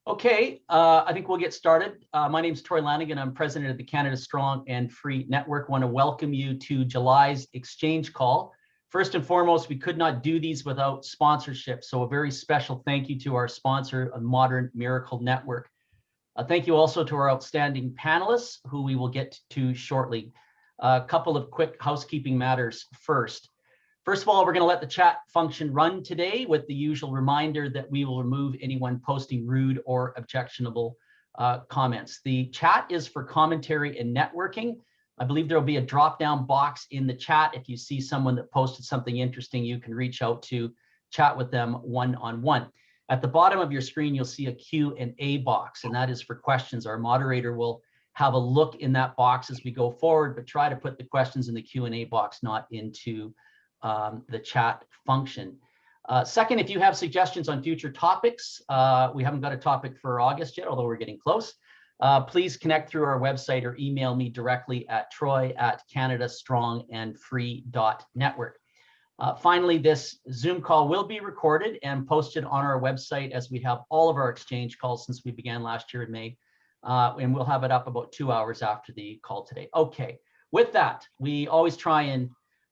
Okay, I think we'll get started. My name is Troy Lanigan. I'm president of the Canada Strong and Free Network. I want to welcome you to July's exchange call. First and foremost, we could not do these without sponsorship. So a very special thank you to our sponsor, Modern Miracle Network. Thank you also to our outstanding panelists, who we will get to shortly. A couple of quick housekeeping matters first. First of all, we're going to let the chat function run today with the usual reminder that we will remove anyone posting rude or objectionable comments. The chat is for commentary and networking. I believe there will be a drop-down box in the chat. If you see someone that posted something interesting, you can reach out to chat with them one-on-one. At the bottom of your screen, you'll see a Q&A box, and that is for questions. Our moderator will have a look in that box as we go forward, but try to put the questions in the Q&A box, not into the chat function. Second, if you have suggestions on future topics, we haven't got a topic for August yet, although we're getting close. Please connect through our website or email me directly at troy@canadastrongandfree.network. Finally, this Zoom call will be recorded and posted on our website, as we have all of our exchange calls since we began last year in May. And we'll have it up about 2 hours after the call today. Okay, with that, we always try and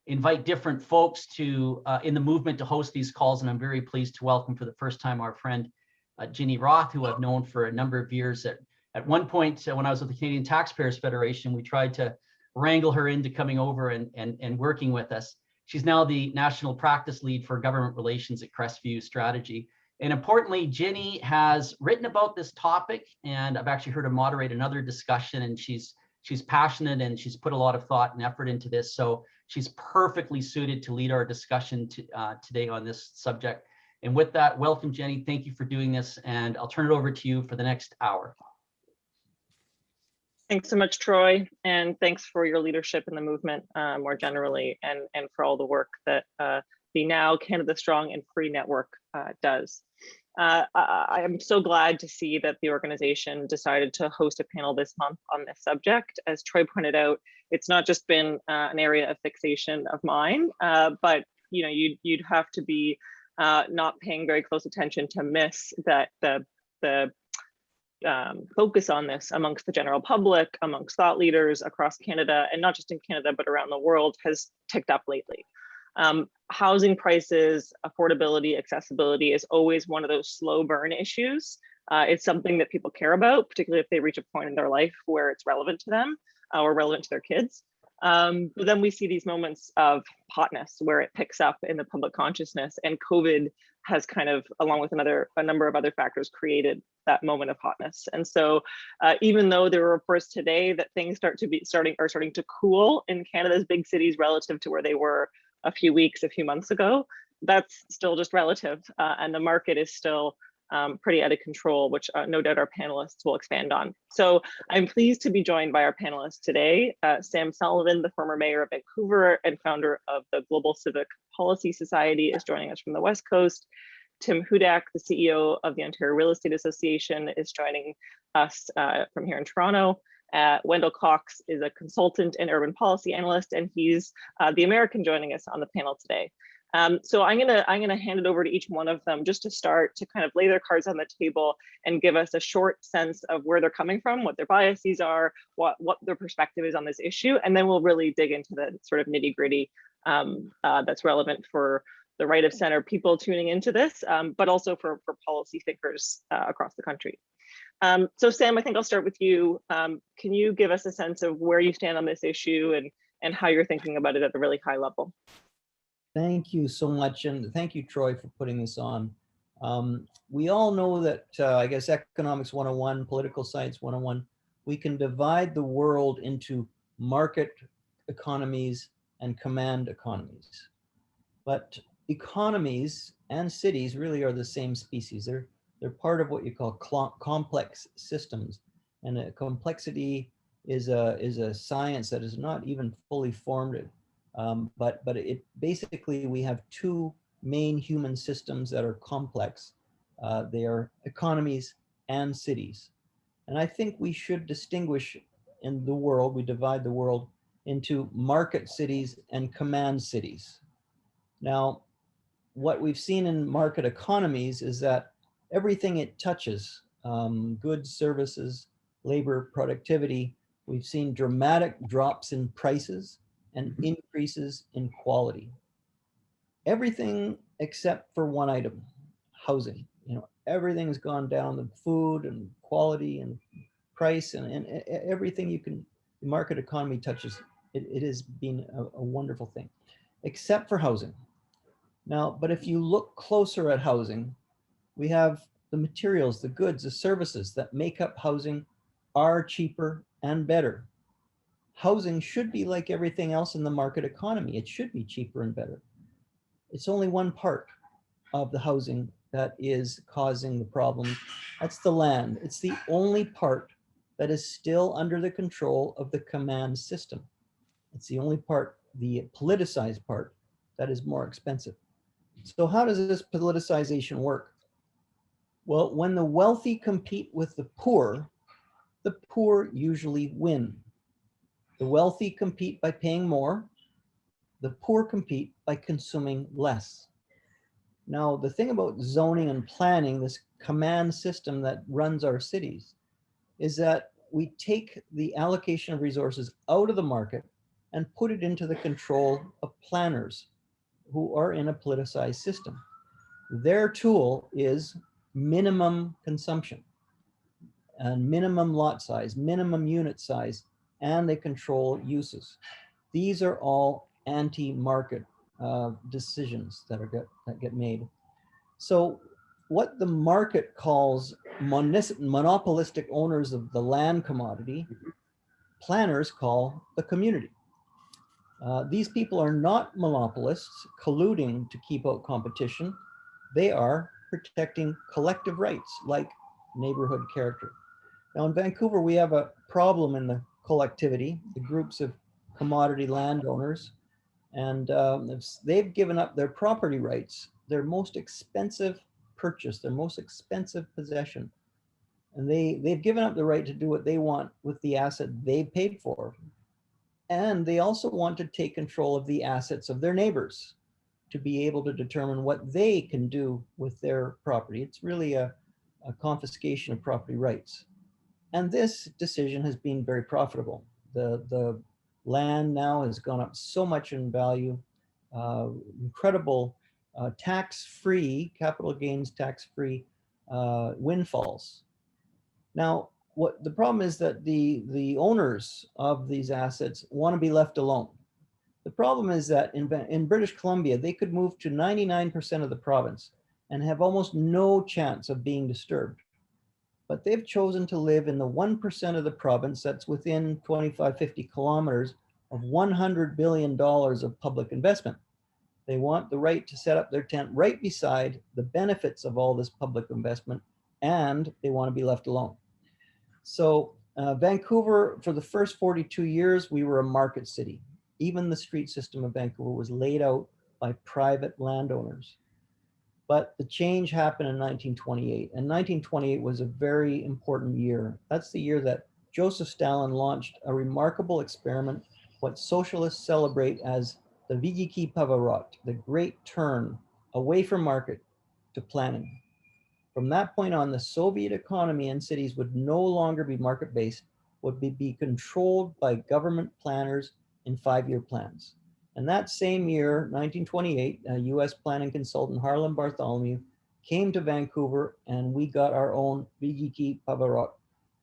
invite different folks to in the movement to host these calls, and I'm very pleased to welcome for the first time our friend Ginny Roth, who I've known for a number of years. At one point, when I was with the Canadian Taxpayers Federation, we tried to wrangle her into coming over and working with us. She's now the National Practice Lead for Government Relations at Crestview Strategy. And importantly, Ginny has written about this topic, and I've actually heard her moderate another discussion, and she's passionate and she's put a lot of thought and effort into this. So she's perfectly suited to lead our discussion today on this subject. And with that, welcome, Ginny. Thank you for doing this, and I'll turn it over to you for the next hour. Thanks so much, Troy, and thanks for your leadership in the movement more generally, and for all the work that the now Canada Strong and Free Network does. I am so glad to see that the organization decided to host a panel this month on this subject. As Troy pointed out, it's not just been an area of fixation of mine, but you know, you'd have to be not paying very close attention to miss that the focus on this amongst the general public, amongst thought leaders across Canada, and not just in Canada, but around the world, has ticked up lately. Housing prices, affordability, accessibility is always one of those slow burn issues. It's something that people care about, particularly if they reach a point in their life where it's relevant to them or relevant to their kids. But then we see these moments of hotness where it picks up in the public consciousness, and COVID has kind of, along with a number of other factors, created that moment of hotness. And so even though there were reports today that things are starting to cool in Canada's big cities relative to where they were a few months ago, that's still just relative, and the market is still pretty out of control, which no doubt our panelists will expand on. So I'm pleased to be joined by our panelists today. Sam Sullivan, the former mayor of Vancouver and founder of the Global Civic Policy Society, is joining us from the West Coast. Tim Hudak, the CEO of the Ontario Real Estate Association, is joining us from here in Toronto. Wendell Cox is a consultant and urban policy analyst, and he's the American joining us on the panel today. So I'm gonna hand it over to each one of them just to start to kind of lay their cards on the table and give us a short sense of where they're coming from, what their biases are, what their perspective is on this issue, and then we'll really dig into the sort of nitty gritty that's relevant for the right of center people tuning into this, but also for policy thinkers across the country. So Sam, I think I'll start with you. Can you give us a sense of where you stand on this issue and how you're thinking about it at a really high level? Thank you so much, and thank you, Troy, for putting this on. We all know that, I guess, economics 101, political science 101, we can divide the world into market economies and command economies. But economies and cities really are the same species. They're part of what you call complex systems, and a complexity is a science that is not even fully formed. But it basically, we have two main human systems that are complex. They are economies and cities. And I think we should distinguish in the world, we divide the world into market cities and command cities. Now, what we've seen in market economies is that everything it touches goods, services, labor, productivity, we've seen dramatic drops in prices and increases in quality. Everything except for one item, housing. You know, everything's gone down, the food and quality and price and everything you can, the market economy touches, it has been a wonderful thing, except for housing. Now, but if you look closer at housing, we have the materials, the goods, the services that make up housing are cheaper and better. Housing should be like everything else in the market economy. It should be cheaper and better. It's only one part of the housing that is causing the problem. That's the land. It's the only part that is still under the control of the command system. It's the only part, the politicized part, that is more expensive. So how does this politicization work? Well, when the wealthy compete with the poor usually win. The wealthy compete by paying more. The poor compete by consuming less. Now, the thing about zoning and planning, this command system that runs our cities, is that we take the allocation of resources out of the market and put it into the control of planners who are in a politicized system. Their tool is minimum consumption and minimum lot size, minimum unit size, and they control uses. These are all anti-market decisions that get made. So what the market calls monopolistic owners of the land commodity, planners call the community. These people are not monopolists colluding to keep out competition. They are protecting collective rights like neighborhood character. Now in Vancouver, we have a problem in the collectivity, the groups of commodity landowners, and they've given up their property rights, their most expensive purchase, their most expensive possession. And they've given up the right to do what they want with the asset they paid for. And they also want to take control of the assets of their neighbors to be able to determine what they can do with their property. It's really a confiscation of property rights. And this decision has been very profitable. The land now has gone up so much in value, incredible tax-free, capital gains tax-free windfalls. Now, what the problem is that the owners of these assets want to be left alone. The problem is that in British Columbia, they could move to 99% of the province and have almost no chance of being disturbed. But they've chosen to live in the 1% of the province that's within 25, 50 kilometers of $100 billion of public investment. They want the right to set up their tent right beside the benefits of all this public investment, and they want to be left alone. So Vancouver, for the first 42 years, we were a market city. Even the street system of Vancouver was laid out by private landowners. But the change happened in 1928, and 1928 was a very important year. That's the year that Joseph Stalin launched a remarkable experiment, what socialists celebrate as the Veliki Pavarot, the great turn away from market to planning. From that point on, the Soviet economy and cities would no longer be market-based, would be controlled by government planners in 5-year plans. And that same year, 1928, a US planning consultant, Harlan Bartholomew, came to Vancouver, and we got our own Veliki Pavarot,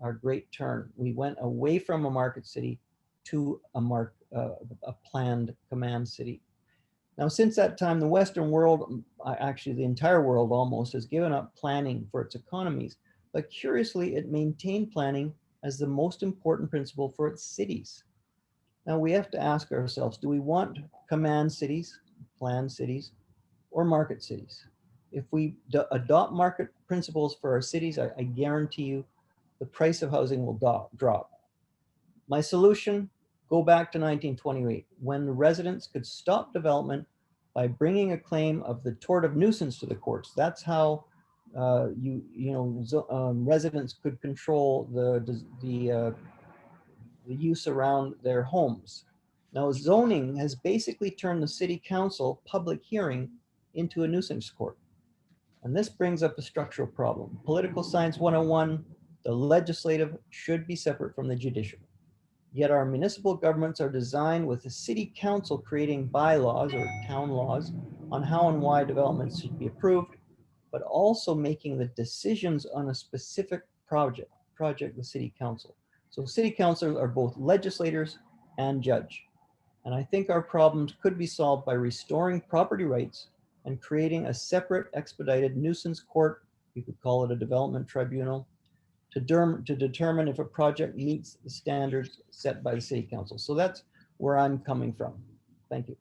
our great turn. We went away from a market city to a planned command city. Now, since that time, the Western world, actually the entire world almost, has given up planning for its economies. But curiously, it maintained planning as the most important principle for its cities. Now we have to ask ourselves, do we want command cities, planned cities, or market cities? If we adopt market principles for our cities, I guarantee you the price of housing will drop. My solution, go back to 1928, when the residents could stop development by bringing a claim of the tort of nuisance to the courts. That's how residents could control the use around their homes. Now, zoning has basically turned the city council public hearing into a nuisance court. And this brings up a structural problem. Political Science 101, the legislative should be separate from the judicial. Yet our municipal governments are designed with the city council creating bylaws or town laws on how and why developments should be approved, but also making the decisions on a specific project the city council. So city councilors are both legislators and judge. And I think our problems could be solved by restoring property rights and creating a separate expedited nuisance court, you could call it a development tribunal, to determine if a project meets the standards set by the city council. So that's where I'm coming from. Thank you.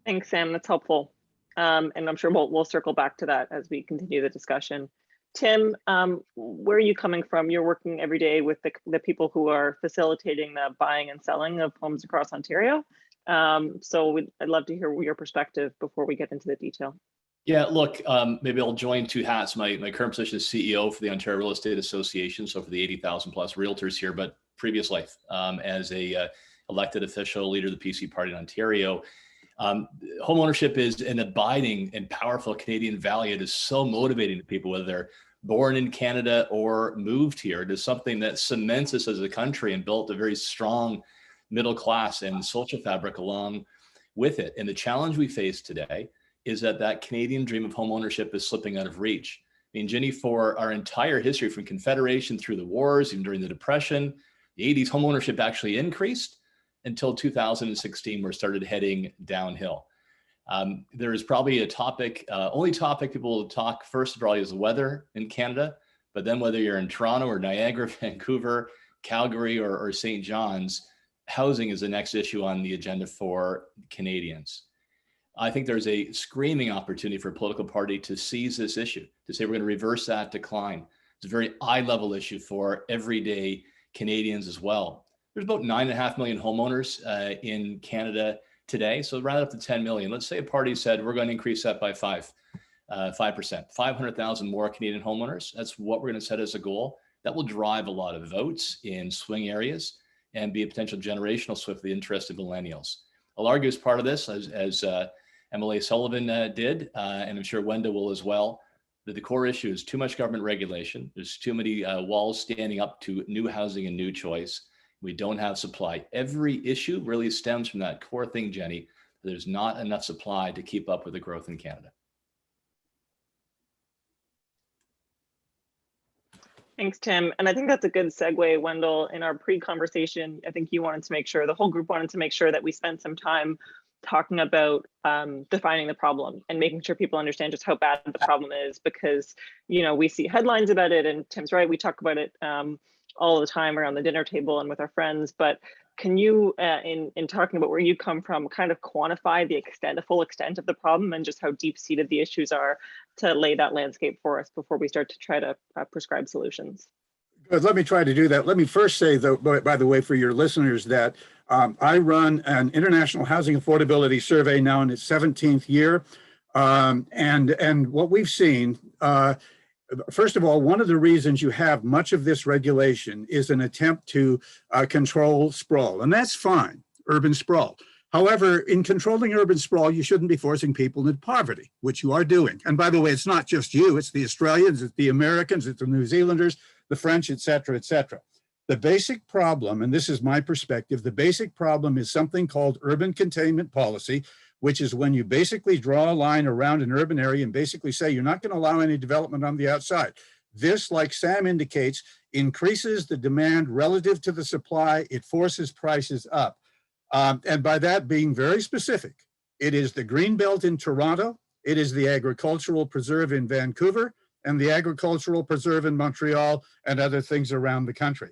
Thanks, Sam. That's helpful. And I'm sure we'll circle back to that as we continue the discussion. Tim, where are you coming from? You're working every day with the people who are facilitating the buying and selling of homes across Ontario. So I'd love to hear your perspective before we get into the detail. Yeah, look, maybe I'll join two hats. My current position is CEO for the Ontario Real Estate Association, so for the 80,000 plus realtors here, but previous life as a elected official, leader of the PC party in Ontario. Home ownership is an abiding and powerful Canadian value. It is so motivating to people, whether they're born in Canada or moved here. It is something that cements us as a country and built a very strong middle class and social fabric along with it. And the challenge we face today is that Canadian dream of home ownership is slipping out of reach. I mean, Ginny, for our entire history, from Confederation through the wars, even during the Depression, the 80s, home ownership actually increased until 2016, where it started heading downhill. There is probably a topic, only topic people will talk first probably is the weather in Canada, but then whether you're in Toronto or Niagara, Vancouver, Calgary, or St. John's, housing is the next issue on the agenda for Canadians. I think there's a screaming opportunity for a political party to seize this issue, to say we're going to reverse that decline. It's a very eye-level issue for everyday Canadians as well. There's about 9.5 million homeowners in Canada today, so round up to 10 million. Let's say a party said we're going to increase that by 5%, 500,000 more Canadian homeowners. That's what we're going to set as a goal. That will drive a lot of votes in swing areas and be a potential generational shift for the interest of millennials. I'll argue as part of this, as MLA Sullivan did, and I'm sure Wendell will as well, that the core issue is too much government regulation. There's too many walls standing up to new housing and new choice. We don't have supply. Every issue really stems from that core thing, Jenny. There's not enough supply to keep up with the growth in Canada. Thanks, Tim. And I think that's a good segue, Wendell. In our pre-conversation, I think you wanted to make sure, the whole group wanted to make sure that we spent some time talking about defining the problem and making sure people understand just how bad the problem is, because, you know, we see headlines about it, and Tim's right, we talk about it all the time around the dinner table and with our friends. But can you, in talking about where you come from, kind of quantify the full extent of the problem and just how deep-seated the issues are to lay that landscape for us before we start to try to prescribe solutions? Good. Let me try to do that. Let me first say, though, by the way, for your listeners, that I run an international housing affordability survey now in its 17th year. And what we've seen, first of all, one of the reasons you have much of this regulation is an attempt to control sprawl, and that's fine, urban sprawl. However, in controlling urban sprawl, you shouldn't be forcing people into poverty, which you are doing. And by the way, it's not just you, it's the Australians, it's the Americans, it's the New Zealanders, the French, et cetera, et cetera. The basic problem, and this is my perspective, the basic problem is something called urban containment policy, which is when you basically draw a line around an urban area and basically say you're not going to allow any development on the outside. This, like Sam indicates, increases the demand relative to the supply. It forces prices up. And by that being very specific, it is the Greenbelt in Toronto, it is the agricultural preserve in Vancouver, and the agricultural preserve in Montreal, and other things around the country.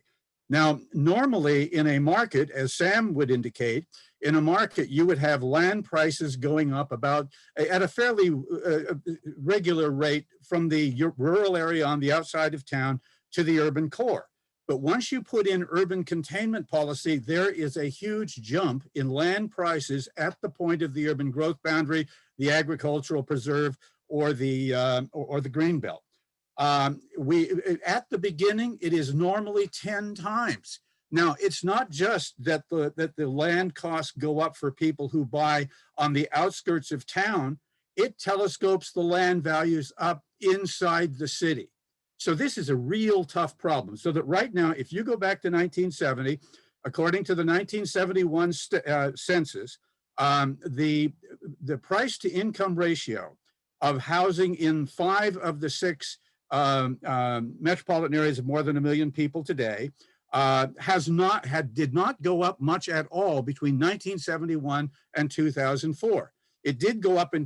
Now, normally in a market, as Sam would indicate, in a market, you would have land prices going up about at a fairly regular rate from the rural area on the outside of town to the urban core. But once you put in urban containment policy, there is a huge jump in land prices at the point of the urban growth boundary, the agricultural preserve, or the Greenbelt. At the beginning, it is normally 10 times. Now, it's not just that the land costs go up for people who buy on the outskirts of town. it telescopes the land values up inside the city. So this is a real tough problem. So that right now, if you go back to 1970, according to the 1971 census, the price to income ratio of housing in 5 of the 6 metropolitan areas of more than 1 million people today did not go up much at all between 1971 and 2004. It did go up in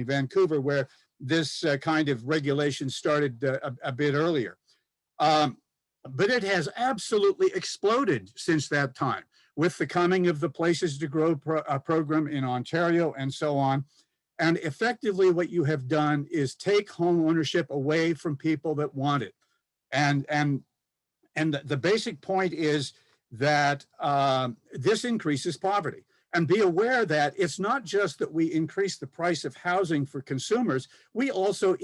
Vancouver, where this kind of regulation started a bit earlier. But it has absolutely exploded since that time with the coming of the Places to Grow program in Ontario and so on. And effectively what you have done is take home ownership away from people that want it. And the basic point is that this increases poverty. And be aware that it's not just that we increase the price of housing for consumers, we also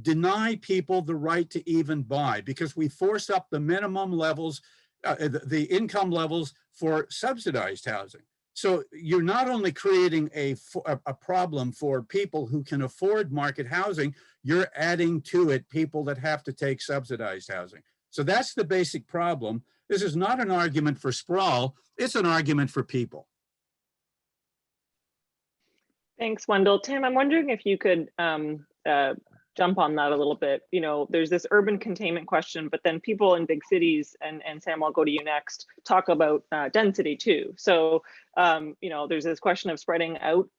deny people the right to even buy, because we force up the minimum levels, the income levels for subsidized housing. So you're not only creating a problem for people who can afford market housing, you're adding to it people that have to take subsidized housing. So that's the basic problem. This is not an argument for sprawl, it's an argument for people. Thanks, Wendell. Tim, I'm wondering if you could jump on that a little bit. You know, there's this urban containment question, but then people in big cities, and Sam, I'll go to you next, talk about density too. So, you know, there's this question of spreading out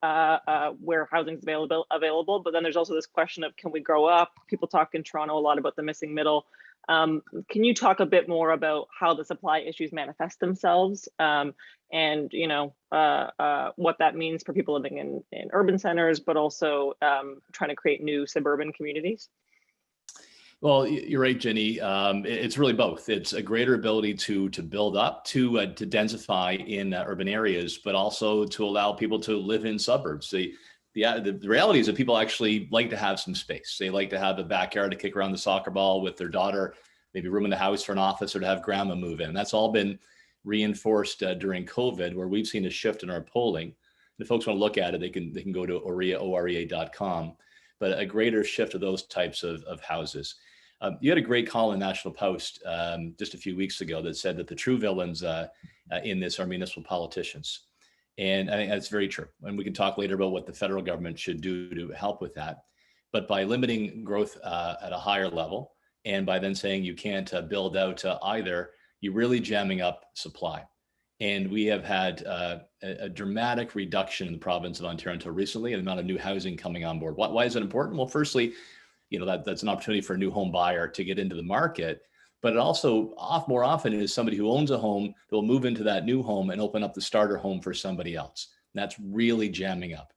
where housing is available, but then there's also this question of, can we grow up? People talk in Toronto a lot about the missing middle. Can you talk a bit more about how the supply issues manifest themselves, and you know what that means for people living in urban centers, but also trying to create new suburban communities? Well, you're right, Ginny. It's really both. It's a greater ability to build up, to densify in urban areas, but also to allow people to live in suburbs. The reality is that people actually like to have some space. They like to have a backyard to kick around the soccer ball with their daughter, maybe room in the house for an office, or to have grandma move in. That's all been reinforced during COVID, where we've seen a shift in our polling. And if folks want to look at it, they can go to orea.com. But a greater shift of those types of houses. You had a great call in National Post just a few weeks ago that said that the true villains in this are municipal politicians. And I think that's very true. And we can talk later about what the federal government should do to help with that. But by limiting growth at a higher level, and by then saying you can't build out either, you're really jamming up supply. And we have had a dramatic reduction in the province of Ontario until recently, in the amount of new housing coming on board. Why is it important? Well, firstly, you know, that's an opportunity for a new home buyer to get into the market. But it also more often is somebody who owns a home that will move into that new home and open up the starter home for somebody else. And that's really jamming up.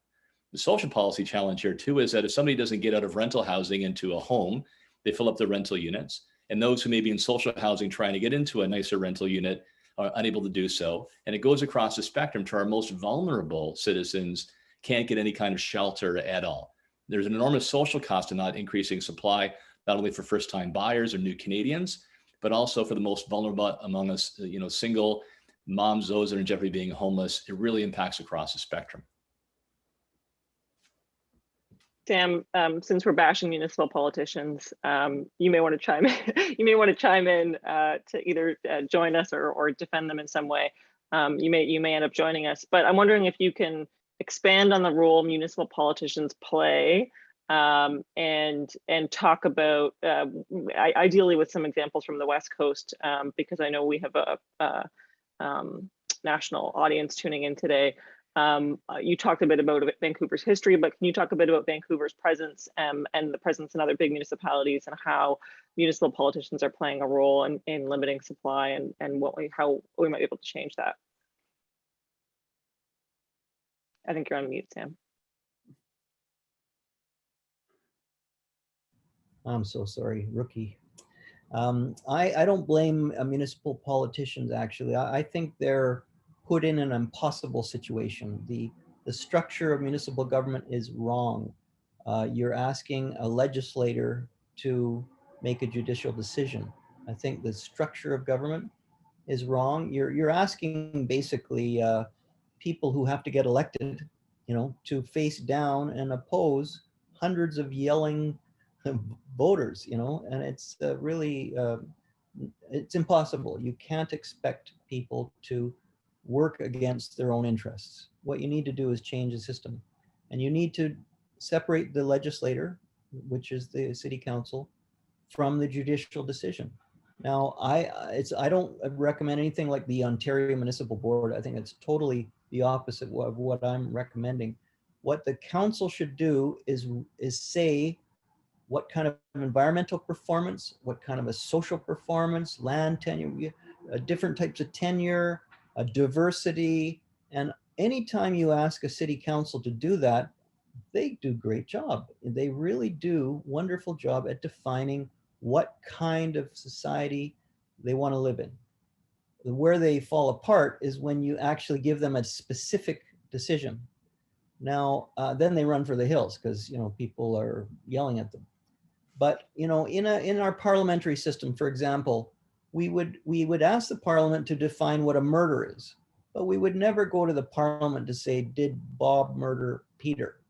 The social policy challenge here too is that if somebody doesn't get out of rental housing into a home, they fill up the rental units. And those who may be in social housing trying to get into a nicer rental unit are unable to do so. And it goes across the spectrum to our most vulnerable citizens can't get any kind of shelter at all. There's an enormous social cost in not increasing supply, not only for first-time buyers or new Canadians, but also for the most vulnerable among us, you know, single moms, those that are in jeopardy of being homeless. It really impacts across the spectrum. Sam, since we're bashing municipal politicians, you may want to chime in. You may want to chime in to either join us or defend them in some way. You may end up joining us, but I'm wondering if you can expand on the role municipal politicians play, and talk about ideally with some examples from the West Coast, because I know we have a national audience tuning in today. You talked a bit about Vancouver's history, but can you talk a bit about Vancouver's presence and the presence in other big municipalities, and how municipal politicians are playing a role in limiting supply, and how we might be able to change that? I think you're on mute, Sam. I'm so sorry, rookie. I don't blame municipal politicians, actually. I think they're put in an impossible situation. The structure of municipal government is wrong. You're asking a legislator to make a judicial decision. I think the structure of government is wrong. You're asking basically people who have to get elected to face down and oppose hundreds of yelling voters, and it's really, it's impossible. You can't expect people to work against their own interests. What you need to do is change the system, and you need to separate the legislator, which is the city council, from the judicial decision. Now, I don't recommend anything like the Ontario Municipal Board. I think it's totally the opposite of what I'm recommending. What the council should do is say what kind of environmental performance, what kind of a social performance, land tenure, different types of tenure, diversity. And anytime you ask a city council to do that, they do a great job. They really do wonderful job at defining what kind of society they want to live in. Where they fall apart is when you actually give them a specific decision. Now, then they run for the hills because people are yelling at them. But in our parliamentary system, for example, we would ask the parliament to define what a murder is, but we would never go to the parliament to say, did Bob murder Peter?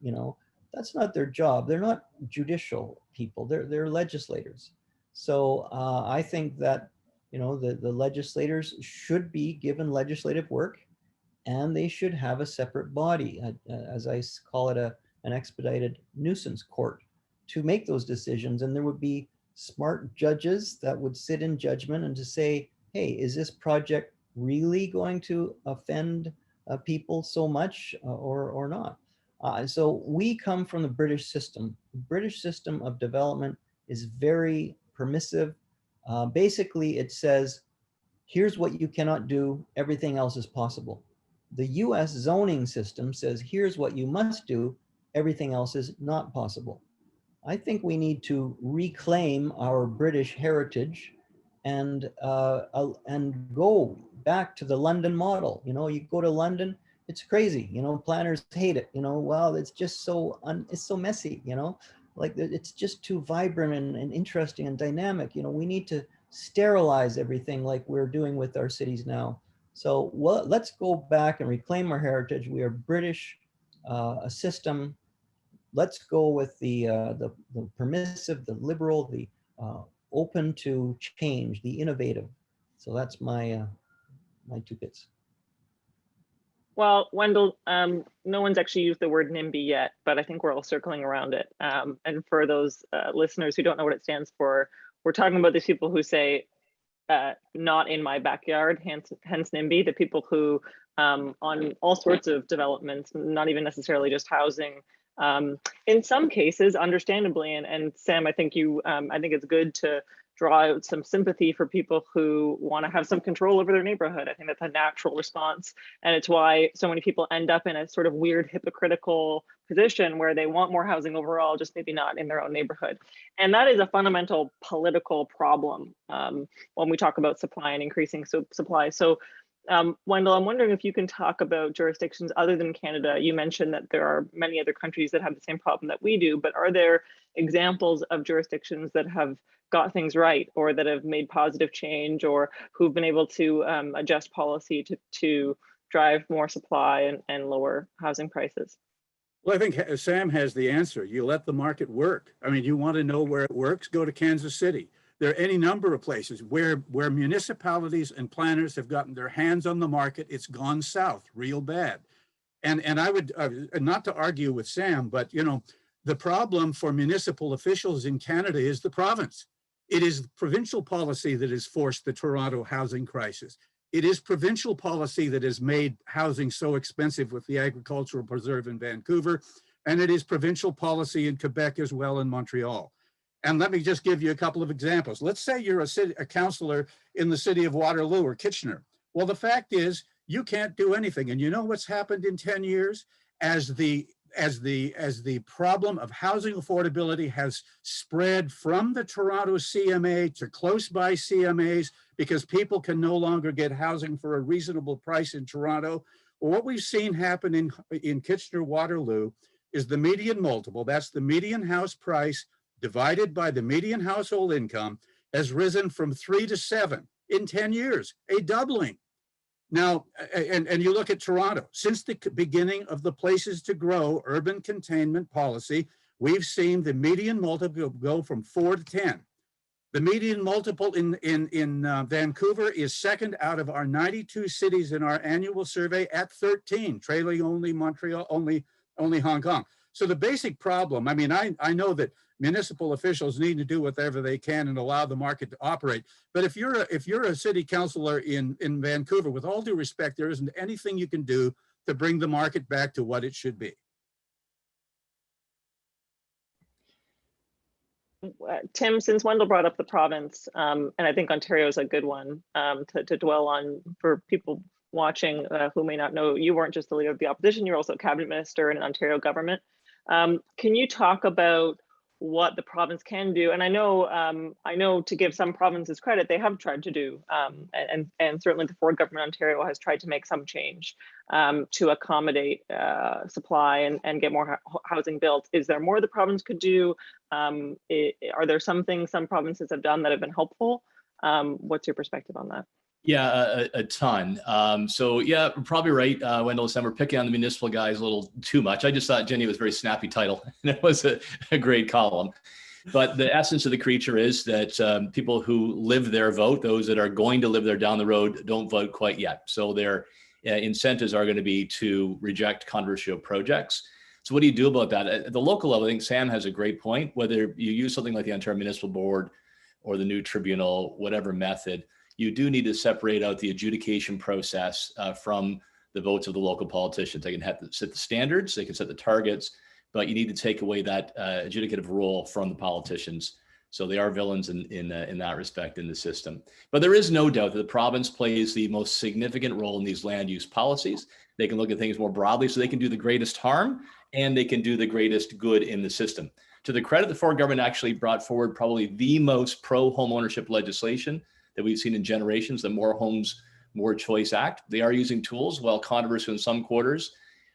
That's not their job. They're not judicial people. They're legislators. So I think that the legislators should be given legislative work, and they should have a separate body, as I call it, an expedited nuisance court, to make those decisions. And there would be smart judges that would sit in judgment and to say, hey, is this project really going to offend people so much or not? So we come from the British system. The British system of development is very permissive. Basically, it says, here's what you cannot do, everything else is possible. The US zoning system says, here's what you must do, everything else is not possible. I think we need to reclaim our British heritage and go back to the London model. You go to London, it's crazy. Planners hate it. Well, it's just it's so messy. Like it's just too vibrant and interesting and dynamic. We need to sterilize everything like we're doing with our cities now. So let's go back and reclaim our heritage. We are British, a system. Let's go with the permissive, the liberal, the open to change, the innovative. So that's my my 2 bits. Well, Wendell, no one's actually used the word NIMBY yet, but I think we're all circling around it. And for those listeners who don't know what it stands for, we're talking about these people who say, not in my backyard, hence NIMBY, the people who on all sorts of developments, not even necessarily just housing, in some cases, understandably, and Sam, I think it's good to draw out some sympathy for people who want to have some control over their neighborhood. I think that's a natural response. And it's why so many people end up in a sort of weird hypocritical position where they want more housing overall, just maybe not in their own neighborhood. And that is a fundamental political problem when we talk about supply and increasing supply. So Wendell, I'm wondering if you can talk about jurisdictions other than Canada. You mentioned that there are many other countries that have the same problem that we do, but are there examples of jurisdictions that have got things right or that have made positive change or who've been able to adjust policy to drive more supply and lower housing prices? Well, I think Sam has the answer. You let the market work. I mean, you want to know where it works, go to Kansas City. There are any number of places where municipalities and planners have gotten their hands on the market. It's gone south real bad. And I would, not to argue with Sam, but the problem for municipal officials in Canada is the province. It is provincial policy that has forced the Toronto housing crisis. It is provincial policy that has made housing so expensive with the agricultural preserve in Vancouver. And it is provincial policy in Quebec as well, in Montreal. And let me just give you a couple of examples. Let's say you're a councillor in the city of Waterloo or Kitchener. Well, the fact is you can't do anything. And you know what's happened in 10 years? As the problem of housing affordability has spread from the Toronto CMA to close by CMAs because people can no longer get housing for a reasonable price in Toronto. Well, what we've seen happen in Kitchener-Waterloo is the median multiple, that's the median house price divided by the median household income, has risen from 3 to 7 in 10 years, a doubling. Now, and you look at Toronto, since the beginning of the Places to Grow urban containment policy, we've seen the median multiple go from 4 to 10. The median multiple in Vancouver is second out of our 92 cities in our annual survey at 13, trailing only Montreal, only Hong Kong. So the basic problem, I mean, I know that municipal officials need to do whatever they can and allow the market to operate. But if you're a city councilor in Vancouver, with all due respect, there isn't anything you can do to bring the market back to what it should be. Tim, since Wendell brought up the province, and I think Ontario is a good one to dwell on for people watching who may not know, you weren't just the leader of the opposition, you're also a cabinet minister in an Ontario government. Can you talk about what the province can do? And I know to give some provinces credit, they have tried to do, and certainly the Ford government in Ontario has tried to make some change to accommodate supply and get more housing built. Is there more the province could do? Are there some things some provinces have done that have been helpful? What's your perspective on that? Yeah, a ton. So yeah, probably right, Wendell. We're picking on the municipal guys a little too much. I just thought Ginny was a very snappy title, and it was a great column. But the essence of the creature is that people who live there vote. Those that are going to live there down the road don't vote quite yet. So their incentives are going to be to reject controversial projects. So what do you do about that? At the local level, I think Sam has a great point. Whether you use something like the Ontario Municipal Board or the new tribunal, whatever method, you do need to separate out the adjudication process from the votes of the local politicians. They can set the standards, they can set the targets, but you need to take away that adjudicative role from the politicians. So they are villains in that respect in the system. But there is no doubt that the province plays the most significant role in these land use policies. They can look at things more broadly, so they can do the greatest harm and they can do the greatest good in the system. To the credit, the Ford government actually brought forward probably the most pro-home ownership legislation that we've seen in generations, the More Homes, More Choice Act. They are using tools, while controversial in some quarters,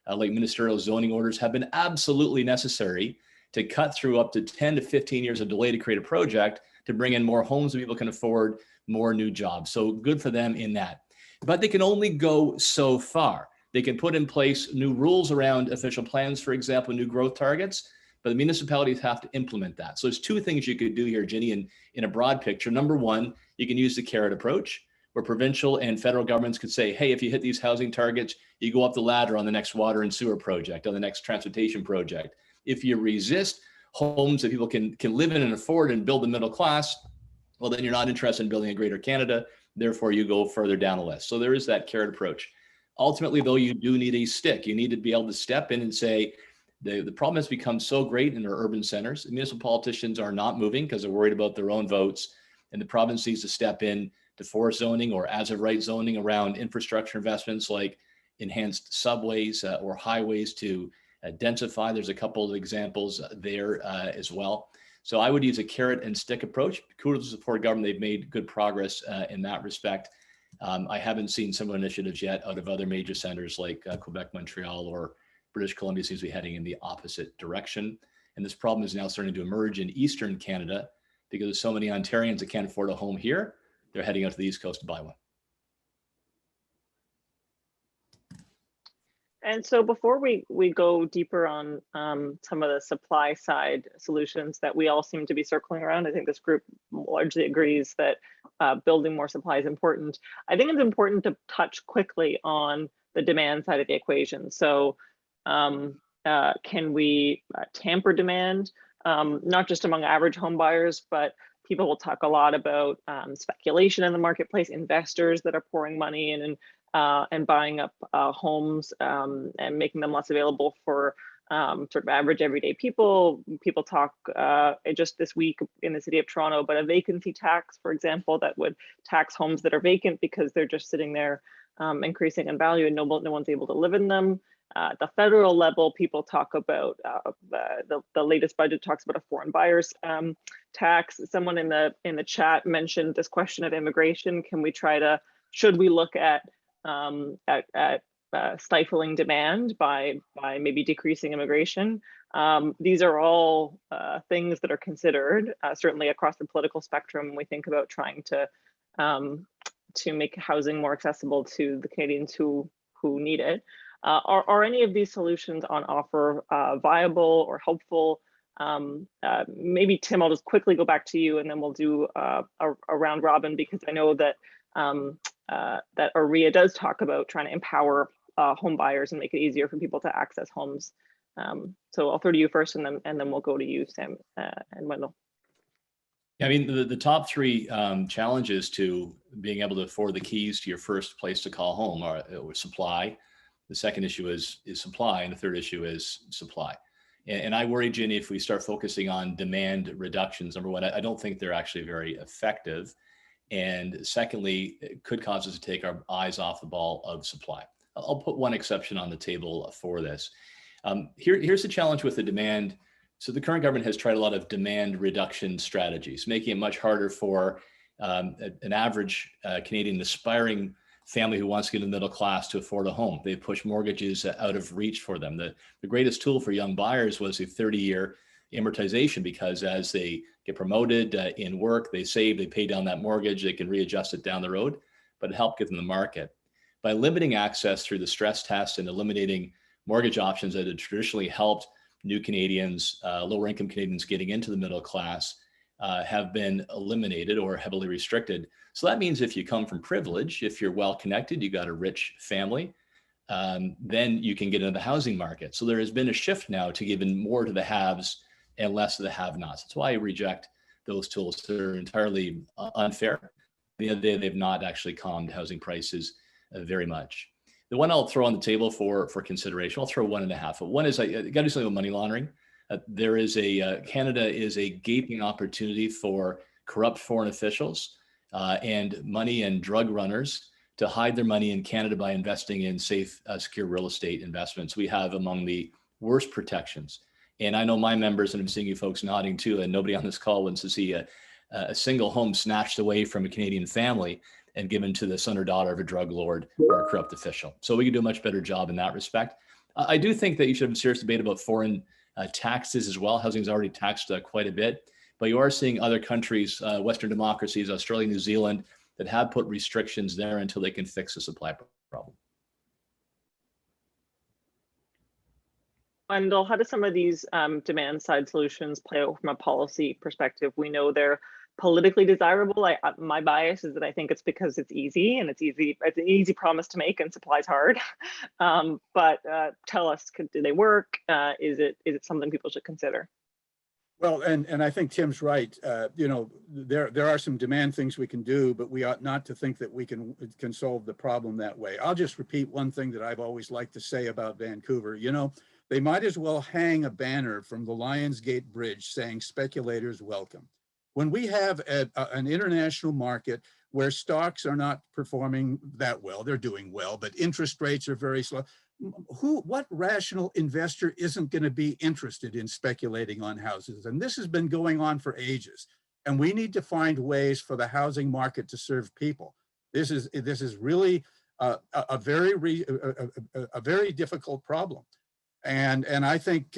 like ministerial zoning orders, have been absolutely necessary to cut through up to 10 to 15 years of delay to create a project to bring in more homes that people can afford, more new jobs. So good for them in that. But they can only go so far. They can put in place new rules around official plans, for example, new growth targets, but the municipalities have to implement that. So there's two things you could do here, Ginny, in a broad picture. Number one, you can use the carrot approach, where provincial and federal governments could say, hey, if you hit these housing targets, you go up the ladder on the next water and sewer project, on the next transportation project. If you resist homes that people can live in and afford and build the middle class, well, then you're not interested in building a greater Canada. Therefore, you go further down the list. So there is that carrot approach. Ultimately, though, you do need a stick. You need to be able to step in and say, the problem has become so great in our urban centers. The municipal politicians are not moving because they're worried about their own votes. And the province needs to step in to forest zoning or as of right zoning around infrastructure investments like enhanced subways or highways to densify. There's a couple of examples there as well. So I would use a carrot and stick approach. Kudos to the Ford government. They've made good progress in that respect. I haven't seen similar initiatives yet out of other major centers like Quebec, Montreal, or British Columbia. Seems to be heading in the opposite direction. And this problem is now starting to emerge in Eastern Canada because there's so many Ontarians that can't afford a home here. They're heading out to the East Coast to buy one. And so before we go deeper on some of the supply side solutions that we all seem to be circling around, I think this group largely agrees that building more supply is important. I think it's important to touch quickly on the demand side of the equation. So can we tamper demand, not just among average home buyers, but people will talk a lot about speculation in the marketplace, investors that are pouring money in and buying up homes and making them less available for sort of average everyday people. People talk just this week in the city of Toronto about a vacancy tax, for example, that would tax homes that are vacant because they're just sitting there increasing in value and no one's able to live in them. At the federal level, people talk about the latest budget talks about a foreign buyers tax. Someone in the chat mentioned this question of immigration. Should we look at stifling demand by maybe decreasing immigration? These are all things that are considered certainly across the political spectrum when we think about trying to to make housing more accessible to the Canadians who need it. Are any of these solutions on offer viable or helpful? Maybe Tim, I'll just quickly go back to you, and then we'll do a round robin, because I know that that OREA does talk about trying to empower home buyers and make it easier for people to access homes. So I'll throw to you first, and then we'll go to you, Sam and Wendell. Yeah, I mean, the top three challenges to being able to afford the keys to your first place to call home are supply. The second issue is supply, and the third issue is supply. And I worry, Ginny, if we start focusing on demand reductions, number one, I don't think they're actually very effective. And secondly, it could cause us to take our eyes off the ball of supply. I'll put one exception on the table for this. Here's the challenge with the demand. So the current government has tried a lot of demand reduction strategies, making it much harder for an average Canadian aspiring family who wants to get in the middle class to afford a home. They push mortgages out of reach for them. The greatest tool for young buyers was a 30-year amortization, because as they get promoted in work, they save, they pay down that mortgage, they can readjust it down the road, but it helped get them the market. By limiting access through the stress test and eliminating mortgage options that had traditionally helped new Canadians, lower income Canadians getting into the middle class, have been eliminated or heavily restricted. So that means if you come from privilege, if you're well connected, you got a rich family, then you can get into the housing market. So there has been a shift now to giving more to the haves and less to the have-nots. That's why I reject those tools. They're entirely unfair. At the end of the day, they've not actually calmed housing prices very much. The one I'll throw on the table for consideration, I'll throw 1.5. One is I got to do something with money laundering. There is Canada is a gaping opportunity for corrupt foreign officials and money and drug runners to hide their money in Canada by investing in safe, secure real estate investments. We have among the worst protections. And I know my members, and I'm seeing you folks nodding too, and nobody on this call wants to see a single home snatched away from a Canadian family and given to the son or daughter of a drug lord or a corrupt official. So we can do a much better job in that respect. I do think that you should have a serious debate about foreign taxes as well. Housing is already taxed quite a bit, but you are seeing other countries, Western democracies, Australia, New Zealand, that have put restrictions there until they can fix the supply problem. Wendell, how do some of these demand side solutions play out from a policy perspective? We know they're politically desirable. My bias is that I think it's because it's easy, and it's an easy promise to make, and supply's hard. But tell us, do they work? Is it something people should consider? Well, and I think Tim's right. You know, there are some demand things we can do, but we ought not to think that we can solve the problem that way. I'll just repeat one thing that I've always liked to say about Vancouver. You know, they might as well hang a banner from the Lions Gate Bridge saying "Speculators welcome." When we have an international market where stocks are not performing that well, they're doing well, but interest rates are very slow. What rational investor isn't going to be interested in speculating on houses? And this has been going on for ages. And we need to find ways for the housing market to serve people. This is really a very difficult problem. And I think,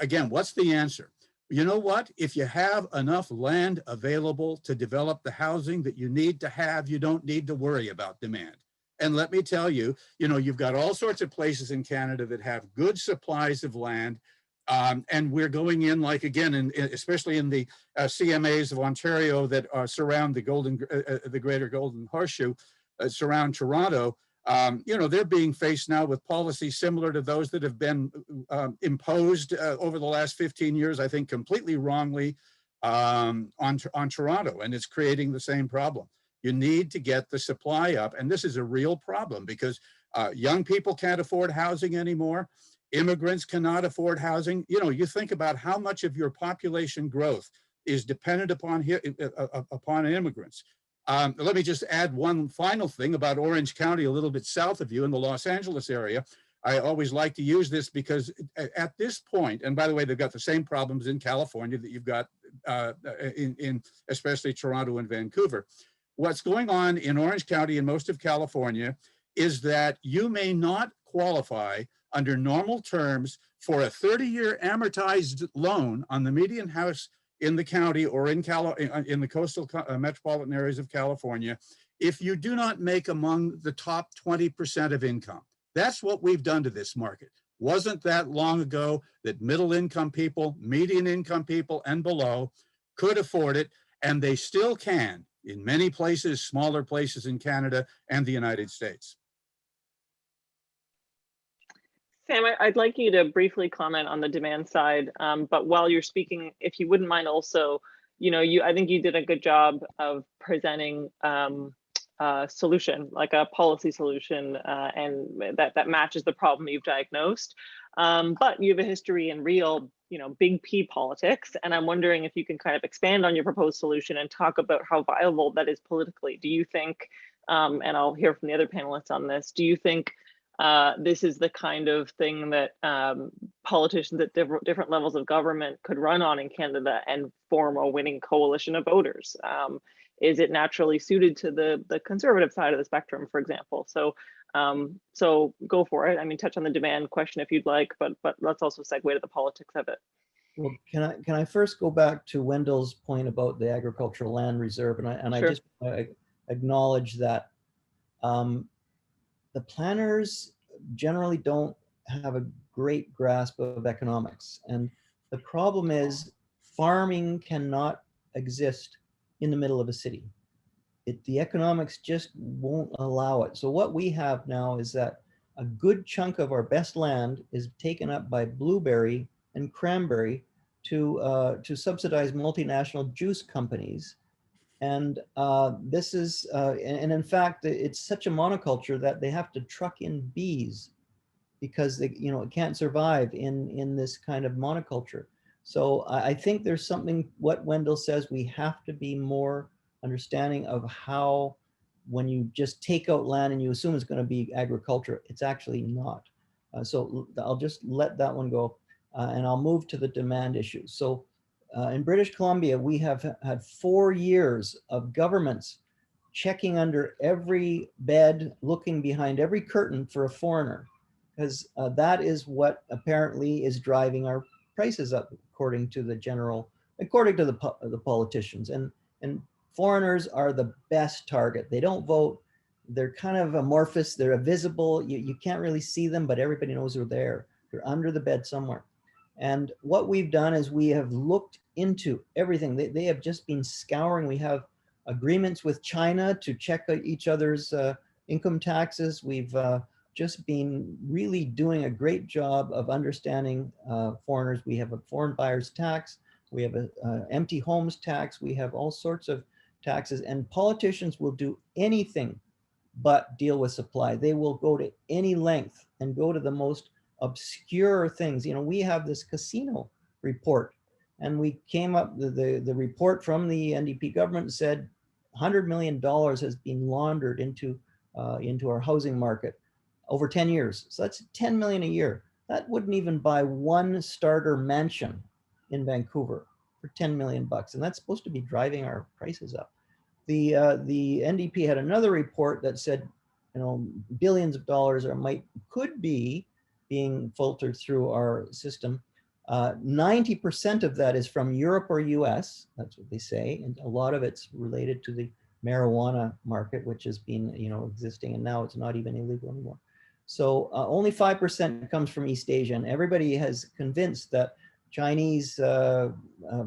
again, what's the answer? You know what? If you have enough land available to develop the housing that you need to have, you don't need to worry about demand. And let me tell you, you know, you've got all sorts of places in Canada that have good supplies of land. And we're going in, like, again, especially in the CMAs of Ontario that surround the Greater Golden Horseshoe, surround Toronto. You know, they're being faced now with policies similar to those that have been imposed over the last 15 years, I think completely wrongly on Toronto, and it's creating the same problem. You need to get the supply up, and this is a real problem because young people can't afford housing anymore. Immigrants cannot afford housing. You know, you think about how much of your population growth is dependent upon immigrants. Let me just add one final thing about Orange County, a little bit south of you in the Los Angeles area. I always like to use this because at this point, and by the way, they've got the same problems in California that you've got in especially Toronto and Vancouver. What's going on in Orange County and most of California is that you may not qualify under normal terms for a 30-year amortized loan on the median house in the county or in the coastal metropolitan areas of California if you do not make among the top 20% of income. That's what we've done to this market. Wasn't that long ago that middle income people, median income people, and below could afford it, and they still can in many places, smaller places in Canada and the United States. Sam, I'd like you to briefly comment on the demand side, but while you're speaking, if you wouldn't mind also, I think you did a good job of presenting a solution, like a policy solution, and that matches the problem you've diagnosed. But you have a history in real, big P politics, and I'm wondering if you can kind of expand on your proposed solution and talk about how viable that is politically. Do you think, and I'll hear from the other panelists on this, do you think this is the kind of thing that politicians at different levels of government could run on in Canada and form a winning coalition of voters? Is it naturally suited to the conservative side of the spectrum, for example? So go for it. I mean, touch on the demand question if you'd like, but let's also segue to the politics of it. Well, can I first go back to Wendell's point about the agricultural land reserve, and I Sure. just acknowledge that the planners generally don't have a great grasp of economics, and the problem is farming cannot exist in the middle of a city. The economics just won't allow it. So what we have now is that a good chunk of our best land is taken up by blueberry and cranberry to subsidize multinational juice companies. And this is, and in fact, it's such a monoculture that they have to truck in bees because it can't survive in this kind of monoculture. So I think there's something, what Wendell says, we have to be more understanding of how, when you just take out land and you assume it's going to be agriculture, it's actually not. So I'll just let that one go, and I'll move to the demand issue. So in British Columbia, we have had 4 years of governments checking under every bed, looking behind every curtain for a foreigner, because that is what apparently is driving our prices up, according to the politicians. And foreigners are the best target. They don't vote. They're kind of amorphous. They're invisible. You can't really see them, but everybody knows they're there. They're under the bed somewhere. And what we've done is we have looked into everything. They have just been scouring. We have agreements with China to check each other's income taxes. We've just been really doing a great job of understanding foreigners. We have a foreign buyers tax. We have an empty homes tax. We have all sorts of taxes, and politicians will do anything but deal with supply. They will go to any length and go to the most obscure things. We have this casino report, and we came up, the report from the NDP government said $100 million has been laundered into our housing market over 10 years. So that's 10 million a year. That wouldn't even buy one starter mansion in Vancouver for 10 million bucks. And that's supposed to be driving our prices up. The NDP had another report that said, billions of dollars could be being filtered through our system. 90% of that is from Europe or US, that's what they say. And a lot of it's related to the marijuana market, which has been, existing, and now it's not even illegal anymore. So only 5% comes from East Asia, and everybody has convinced that Chinese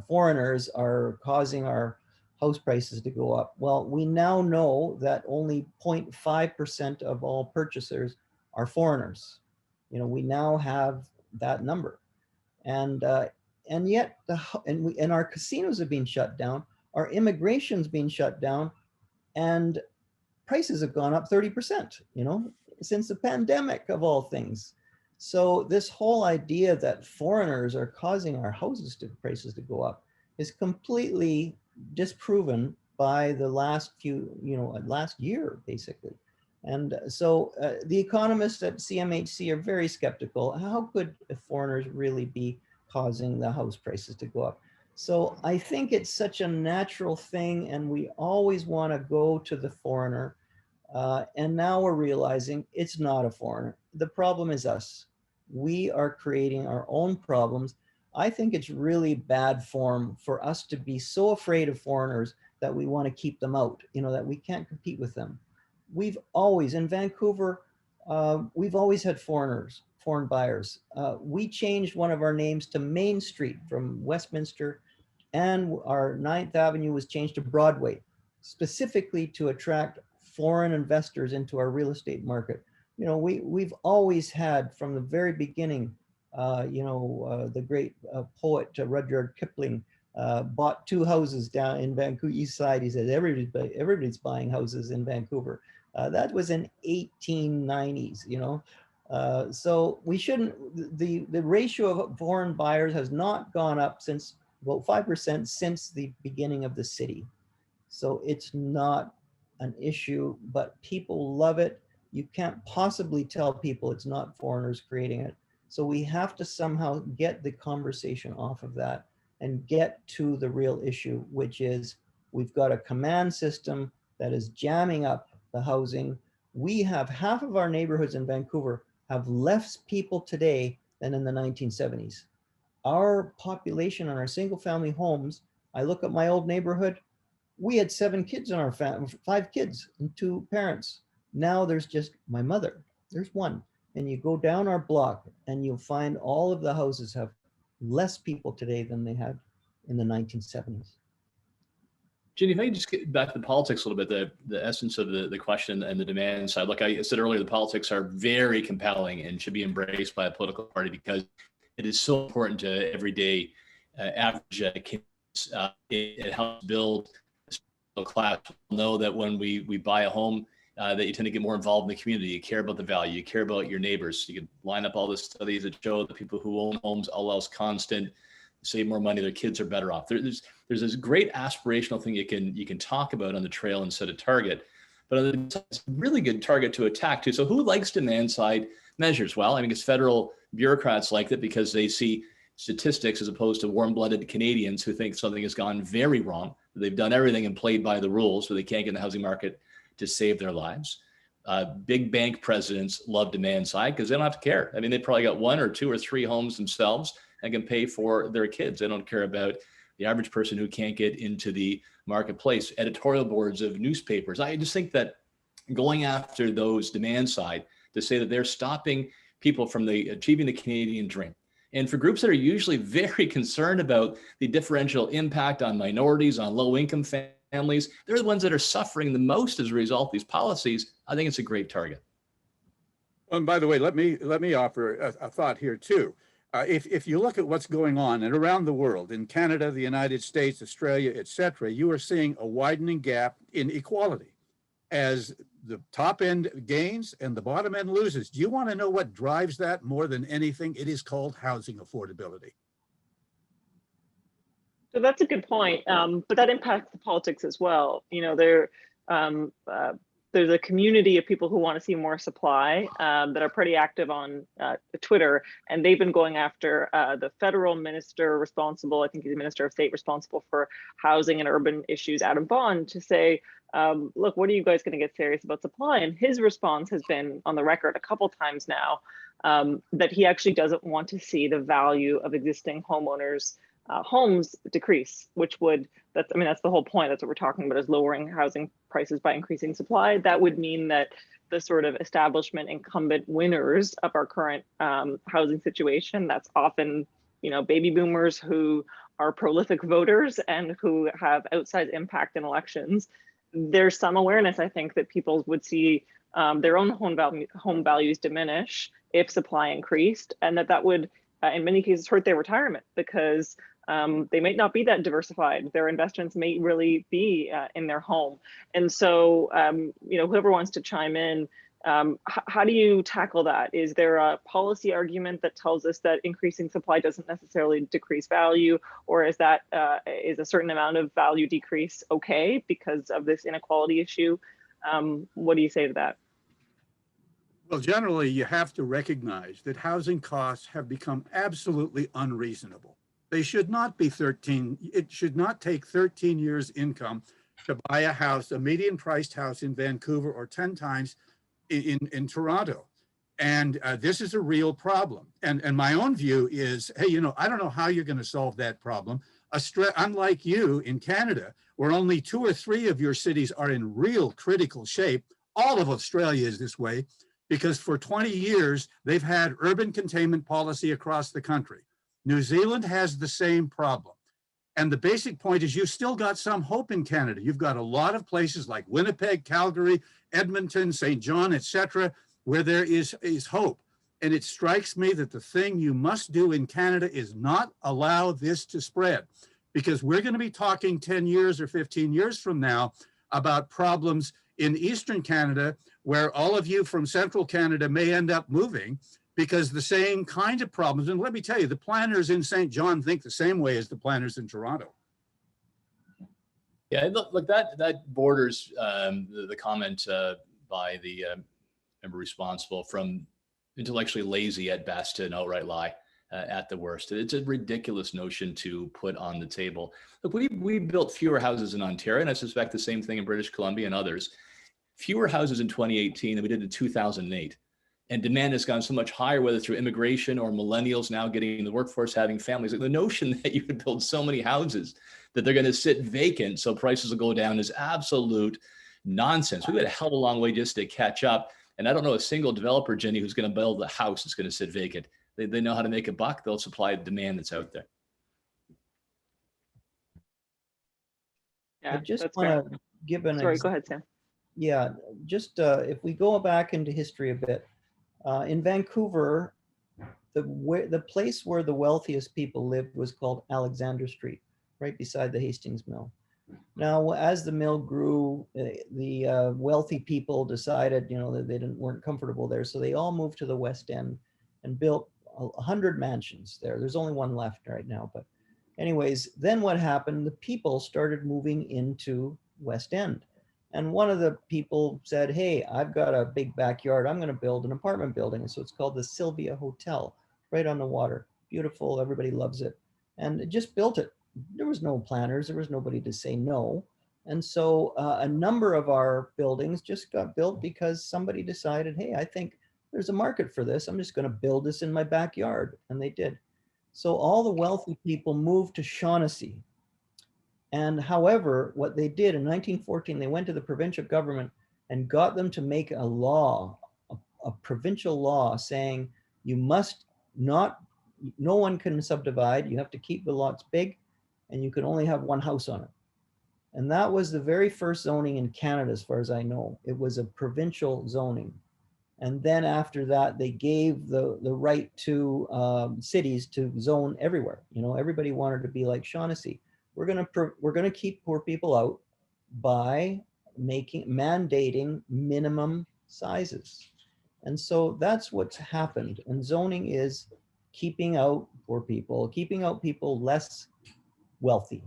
foreigners are causing our house prices to go up. Well, we now know that only 0.5% of all purchasers are foreigners. We now have that number, and yet our casinos have been shut down, our immigration's been shut down, and prices have gone up 30%. Since the pandemic, of all things. So this whole idea that foreigners are causing our prices to go up is completely disproven by the last year, basically. And so the economists at CMHC are very skeptical. How could foreigners really be causing the house prices to go up? So I think it's such a natural thing, and we always want to go to the foreigner. And now we're realizing it's not a foreigner. The problem is us. We are creating our own problems. I think it's really bad form for us to be so afraid of foreigners that we want to keep them out, you know, that we can't compete with them. We've always, in Vancouver, we've always had foreigners, foreign buyers. We changed one of our names to Main Street from Westminster, and our 9th Avenue was changed to Broadway, specifically to attract foreign investors into our real estate market. You know, we've always had from the very beginning, the great poet Rudyard Kipling bought 2 houses down in Vancouver East Side. He said, everybody's buying houses in Vancouver. That was in 1890s, you know. So we shouldn't, the ratio of foreign buyers has not gone up since, about 5% since the beginning of the city. So it's not an issue, but people love it. You can't possibly tell people it's not foreigners creating it. So we have to somehow get the conversation off of that and get to the real issue, which is we've got a command system that is jamming up the housing. We have half of our neighborhoods in Vancouver have less people today than in the 1970s. Our population on our single family homes, I look at my old neighborhood, we had 7 kids in our family, 5 kids and 2 parents. Now there's just my mother, there's 1. And you go down our block and you'll find all of the houses have less people today than they had in the 1970s. Ginny, if I could just get back to the politics a little bit, the essence of the question and the demand side. Like I said earlier, the politics are very compelling and should be embraced by a political party because it is so important to everyday average kids. It helps build a middle class. We'll know that when we buy a home, that you tend to get more involved in the community. You care about the value, you care about your neighbors. You can line up all the studies that show the people who own homes, all else constant, save more money, their kids are better off. There's this great aspirational thing you can talk about on the trail and set a target, but it's a really good target to attack too. So who likes demand side measures? Well, I mean, it's federal bureaucrats like that because they see statistics as opposed to warm-blooded Canadians who think something has gone very wrong. They've done everything and played by the rules, so they can't get in the housing market to save their lives. Big bank presidents love demand side because they don't have to care. I mean, they probably got 1 or 2 or 3 homes themselves and can pay for their kids. They don't care about the average person who can't get into the marketplace. Editorial boards of newspapers. I just think that going after those demand side to say that they're stopping people from achieving the Canadian dream. And for groups that are usually very concerned about the differential impact on minorities, on low income families, they're the ones that are suffering the most as a result of these policies. I think it's a great target. And by the way, let me offer a thought here too. If you look at what's going on and around the world, in Canada, the United States, Australia, etc., you are seeing a widening gap in equality as the top end gains and the bottom end loses. Do you want to know what drives that more than anything? It is called housing affordability. So that's a good point, but that impacts the politics as well. You know, there's a community of people who want to see more supply that are pretty active on Twitter, and they've been going after the federal minister responsible, I think he's the Minister of State responsible for housing and urban issues, Adam Bond, to say, look, what are you guys going to get serious about supply? And his response has been on the record a couple times now that he actually doesn't want to see the value of existing homeowners' homes decrease, which would, that's the whole point. That's what we're talking about, is lowering housing prices by increasing supply. That would mean that the sort of establishment incumbent winners of our current housing situation, that's often, you know, baby boomers who are prolific voters and who have outsized impact in elections. There's some awareness, I think, that people would see their own home values diminish if supply increased, and that would, in many cases, hurt their retirement because they might not be that diversified. Their investments may really be in their home. And so, you know, whoever wants to chime in, how do you tackle that? Is there a policy argument that tells us that increasing supply doesn't necessarily decrease value, or is that is a certain amount of value decrease okay because of this inequality issue? What do you say to that? Well, generally, you have to recognize that housing costs have become absolutely unreasonable. They should not be it should not take 13 years income to buy a house, a median priced house in Vancouver, or 10 times in Toronto. And this is a real problem. And my own view is, hey, you know, I don't know how you're going to solve that problem. Unlike you in Canada, where only 2 or 3 of your cities are in real critical shape, all of Australia is this way, because for 20 years, they've had urban containment policy across the country. New Zealand has the same problem. And the basic point is you've still got some hope in Canada. You've got a lot of places like Winnipeg, Calgary, Edmonton, St. John, etc., where there is hope. And it strikes me that the thing you must do in Canada is not allow this to spread, because we're going to be talking 10 years or 15 years from now about problems in Eastern Canada, where all of you from Central Canada may end up moving because the same kind of problems. And let me tell you, the planners in St. John think the same way as the planners in Toronto. Yeah, look, that borders the comment by the member responsible from intellectually lazy at best to an outright lie at the worst. It's a ridiculous notion to put on the table. Look, we built fewer houses in Ontario, and I suspect the same thing in British Columbia and others. Fewer houses in 2018 than we did in 2008. And demand has gone so much higher, whether through immigration or millennials now getting in the workforce, having families. Like the notion that you would build so many houses that they're going to sit vacant so prices will go down is absolute nonsense. We've got a hell of a long way just to catch up. And I don't know a single developer, Ginny, who's going to build a house that's going to sit vacant. They know how to make a buck. They'll supply the demand that's out there. Yeah, I just that's want fair. to give an Sorry, go ahead, Sam. Yeah, just if we go back into history a bit, in Vancouver, the place where the wealthiest people lived was called Alexander Street, right beside the Hastings Mill. Now, as the mill grew, the wealthy people decided, you know, that they weren't comfortable there, so they all moved to the West End and built 100 mansions there. There's only one left right now, but anyways, then what happened? The people started moving into West End. And one of the people said, hey, I've got a big backyard. I'm going to build an apartment building. And so it's called the Sylvia Hotel, right on the water. Beautiful. Everybody loves it. And just built it. There was no planners. There was nobody to say no. And so a number of our buildings just got built because somebody decided, hey, I think there's a market for this. I'm just going to build this in my backyard. And they did. So all the wealthy people moved to Shaughnessy. And however, what they did in 1914, they went to the provincial government and got them to make a law, a provincial law saying you must not, no one can subdivide. You have to keep the lots big and you can only have one house on it. And that was the very first zoning in Canada, as far as I know. It was a provincial zoning. And then after that, they gave the right to cities to zone everywhere. You know, everybody wanted to be like Shaughnessy. We're gonna keep poor people out by mandating minimum sizes. And so that's what's happened. And zoning is keeping out poor people, keeping out people less wealthy.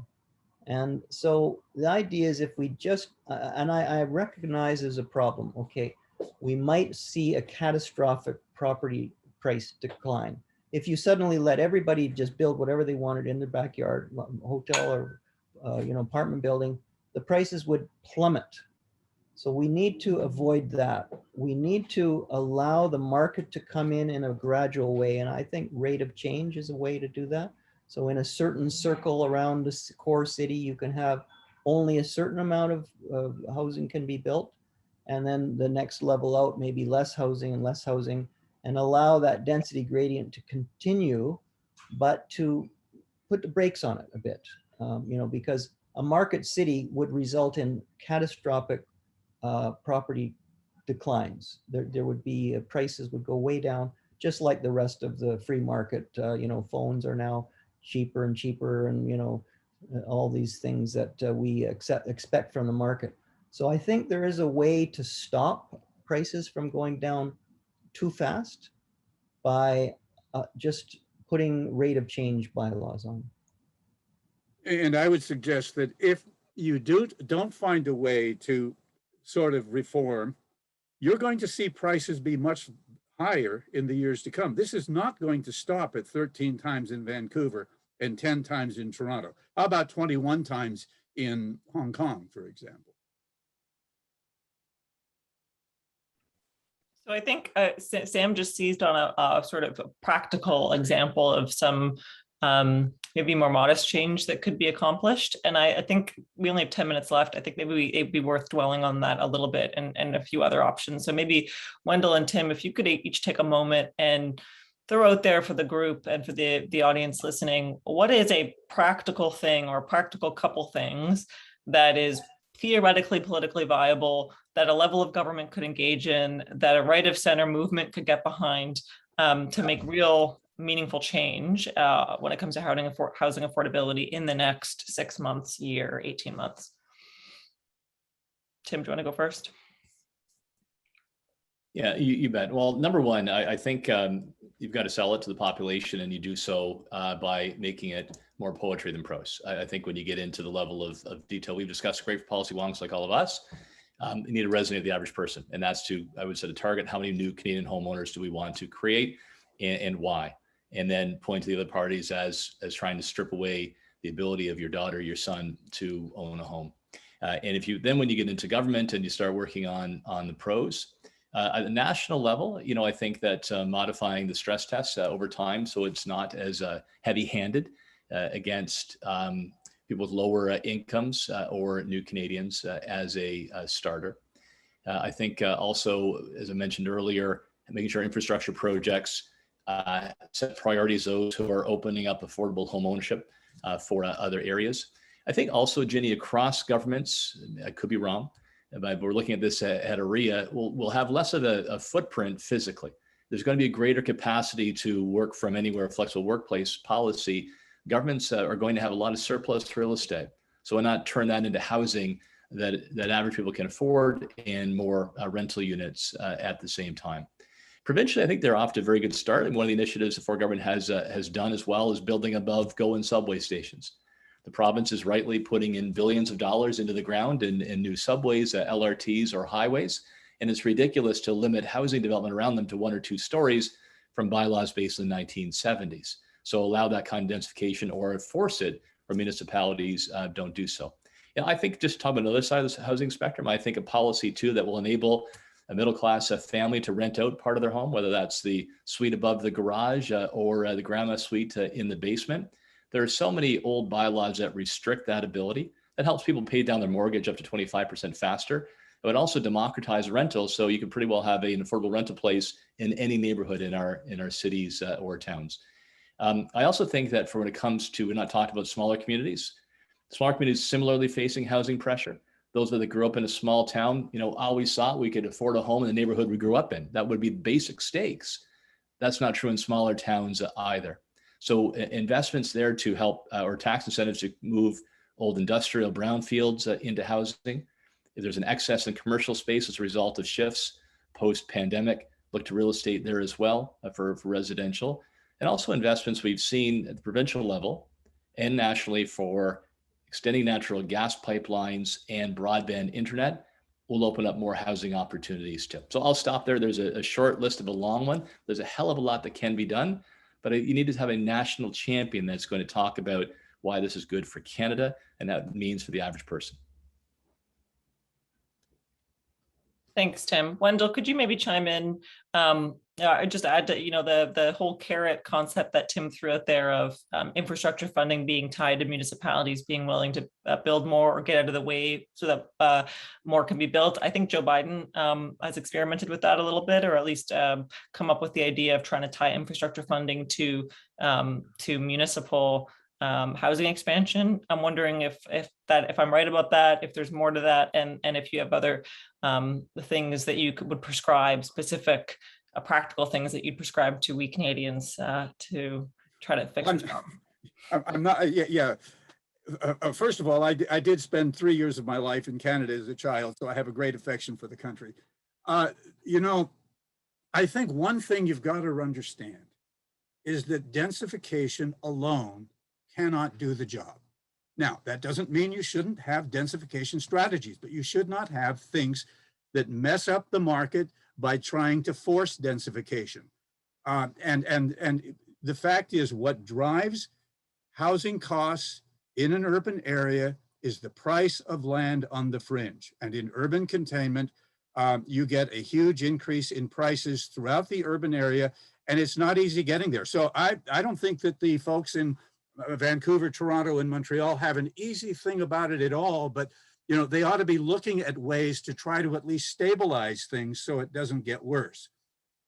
And so the idea is if we just, and I recognize there's a problem, okay, we might see a catastrophic property price decline. If you suddenly let everybody just build whatever they wanted in their backyard, hotel or you know, apartment building, the prices would plummet. So we need to avoid that. We need to allow the market to come in a gradual way. And I think rate of change is a way to do that. So in a certain circle around the core city, you can have only a certain amount of housing can be built. And then the next level out, maybe less housing and less housing, and allow that density gradient to continue, but to put the brakes on it a bit, you know, because a market city would result in catastrophic property declines. There would be, prices would go way down, just like the rest of the free market. You know, phones are now cheaper and cheaper, and, you know, all these things that we expect from the market. So I think there is a way to stop prices from going down too fast by just putting rate of change bylaws on. And I would suggest that if you don't find a way to sort of reform, you're going to see prices be much higher in the years to come. This is not going to stop at 13 times in Vancouver and 10 times in Toronto. How about 21 times in Hong Kong, for example? So I think Sam just seized on a sort of a practical example of some maybe more modest change that could be accomplished. And I think we only have 10 minutes left. I think maybe it'd be worth dwelling on that a little bit and a few other options. So maybe Wendell and Tim, if you could each take a moment and throw out there for the group and for the audience listening, what is a practical thing or practical couple things that is theoretically politically viable, that a level of government could engage in, that a right of center movement could get behind to make real meaningful change when it comes to housing affordability in the next 6 months, year, 18 months. Tim, do you want to go first? Yeah, you bet. Well, number one, I think you've got to sell it to the population, and you do so by making it more poetry than prose. I think when you get into the level of detail, we've discussed great policy wonks like all of us. You need to resonate with the average person, and that's to, I would set a target. How many new Canadian homeowners do we want to create, and why? And then point to the other parties as trying to strip away the ability of your daughter, your son to own a home. And if you then, when you get into government and you start working on the prose, at a national level, I think that modifying the stress tests over time, so it's not as heavy-handed against people with lower incomes or new Canadians as a starter. I think also, as I mentioned earlier, making sure infrastructure projects set priorities those who are opening up affordable home ownership for other areas. I think also, Ginny, across governments, I could be wrong, but we're looking at this at AREA, we'll have less of a footprint physically. There's going to be a greater capacity to work from anywhere, flexible workplace policy. Governments are going to have a lot of surplus real estate. So why not turn that into housing that average people can afford and more rental units at the same time. Provincially, I think they're off to a very good start. And one of the initiatives the federal government has done as well is building above go-in subway stations. The province is rightly putting in billions of dollars into the ground in new subways, LRTs, or highways. And it's ridiculous to limit housing development around them to 1 or 2 stories from bylaws based in the 1970s. So allow that kind of densification or force it where municipalities don't do so. I think just talking about another side of the housing spectrum, I think a policy too that will enable a middle-class family to rent out part of their home, whether that's the suite above the garage or the grandma suite in the basement. There are so many old bylaws that restrict that ability. That helps people pay down their mortgage up to 25% faster. It would also democratize rentals, so you can pretty well have an affordable rental place in any neighborhood in our cities or towns. I also think that for when it comes to, we're not talking about smaller communities similarly facing housing pressure. Those that grew up in a small town, always thought we could afford a home in the neighborhood we grew up in. That would be basic stakes. That's not true in smaller towns either. So investments there to help, or tax incentives to move old industrial brownfields into housing. If there's an excess in commercial space as a result of shifts post-pandemic, look to real estate there as well for residential. And also investments we've seen at the provincial level and nationally for extending natural gas pipelines and broadband internet will open up more housing opportunities too. So I'll stop there. There's a short list of a long one. There's a hell of a lot that can be done, but you need to have a national champion that's going to talk about why this is good for Canada and that it means for the average person. Thanks, Tim. Wendell, could you maybe chime in? Just add to, the whole carrot concept that Tim threw out there of infrastructure funding being tied to municipalities being willing to build more or get out of the way so that more can be built. I think Joe Biden has experimented with that a little bit, or at least come up with the idea of trying to tie infrastructure funding to municipal housing expansion. I'm wondering if I'm right about that, if there's more to that, and if you have other things that you would prescribe, specific practical things that you'd prescribe to we Canadians to try to fix this problem. I'm not, first of all, I did spend 3 years of my life in Canada as a child, so I have a great affection for the country. I think one thing you've got to understand is that densification alone cannot do the job. Now, that doesn't mean you shouldn't have densification strategies, but you should not have things that mess up the market by trying to force densification. And the fact is, what drives housing costs in an urban area is the price of land on the fringe. And in urban containment, you get a huge increase in prices throughout the urban area, and it's not easy getting there. So I don't think that the folks in Vancouver, Toronto, and Montreal have an easy thing about it at all, but you know, they ought to be looking at ways to try to at least stabilize things so it doesn't get worse.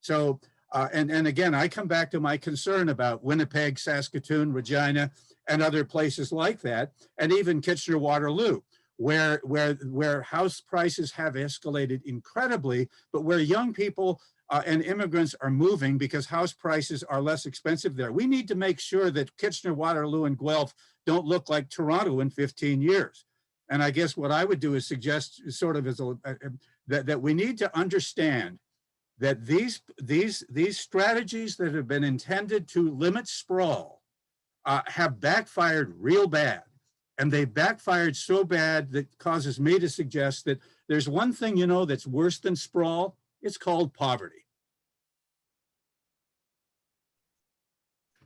So, and again, I come back to my concern about Winnipeg, Saskatoon, Regina, and other places like that, and even Kitchener-Waterloo, where house prices have escalated incredibly, but where young people and immigrants are moving because house prices are less expensive there. We need to make sure that Kitchener-Waterloo and Guelph don't look like Toronto in 15 years. And I guess what I would do is suggest sort of as that we need to understand that these strategies that have been intended to limit sprawl have backfired real bad. And they backfired so bad that causes me to suggest that there's one thing, you know, that's worse than sprawl. It's called poverty.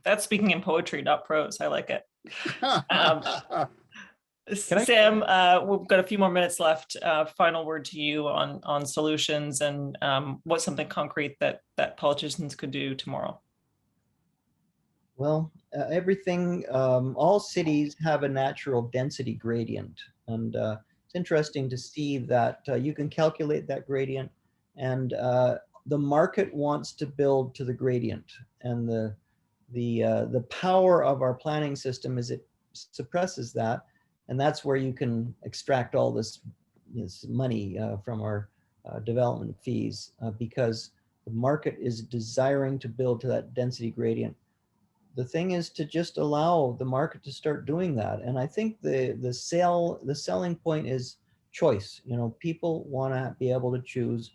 That's speaking in poetry, not prose. I like it. Sam, we've got a few more minutes left. Final word to you on solutions and what's something concrete that politicians could do tomorrow. Well, everything, all cities have a natural density gradient. And it's interesting to see that you can calculate that gradient, and the market wants to build to the gradient. And the power of our planning system is it suppresses that. And that's where you can extract all this money from our development fees because the market is desiring to build to that density gradient. The thing is to just allow the market to start doing that. And I think the selling point is choice. You know, people want to be able to choose.